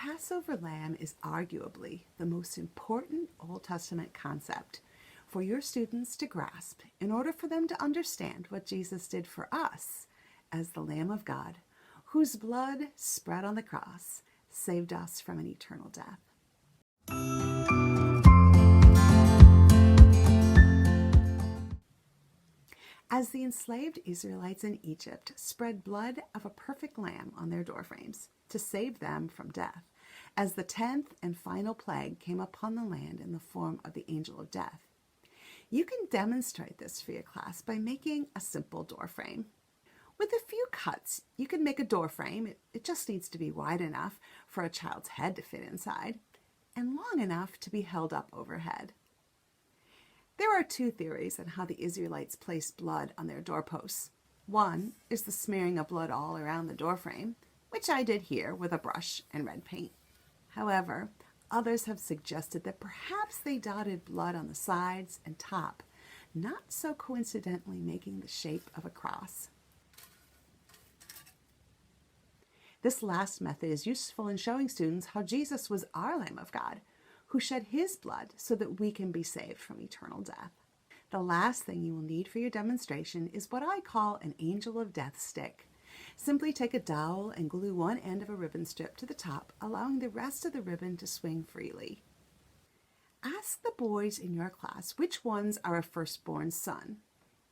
Passover lamb is arguably the most important Old Testament concept for your students to grasp in order for them to understand what Jesus did for us as the Lamb of God, whose blood spread on the cross saved us from an eternal death. As the enslaved Israelites in Egypt spread blood of a perfect lamb on their doorframes to save them from death, as the 10th and final plague came upon the land in the form of the angel of death, you can demonstrate this for your class by making a simple doorframe. With a few cuts, you can make a doorframe. It just needs to be wide enough for a child's head to fit inside and long enough to be held up overhead. There are two theories on how the Israelites placed blood on their doorposts. One is the smearing of blood all around the doorframe, which I did here with a brush and red paint. However, others have suggested that perhaps they dotted blood on the sides and top, not so coincidentally making the shape of a cross. This last method is useful in showing students how Jesus was our Lamb of God, who shed his blood so that we can be saved from eternal death. The last thing you will need for your demonstration is what I call an angel of death stick. Simply take a dowel and glue one end of a ribbon strip to the top, allowing the rest of the ribbon to swing freely. Ask the boys in your class which ones are a firstborn son.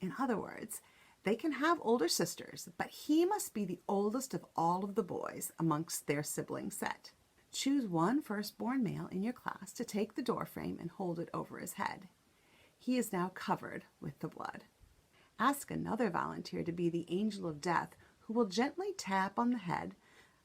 In other words, they can have older sisters, but he must be the oldest of all of the boys amongst their sibling set. Choose one firstborn male in your class to take the doorframe and hold it over his head. He is now covered with the blood. Ask another volunteer to be the angel of death who will gently tap on the head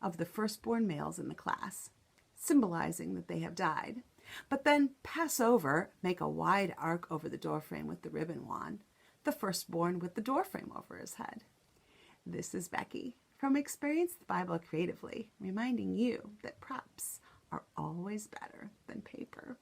of the firstborn males in the class, symbolizing that they have died. But then pass over, make a wide arc over the doorframe with the ribbon wand, the firstborn with the doorframe over his head. This is Becky from Experience the Bible Creatively, reminding you that props are always better than paper.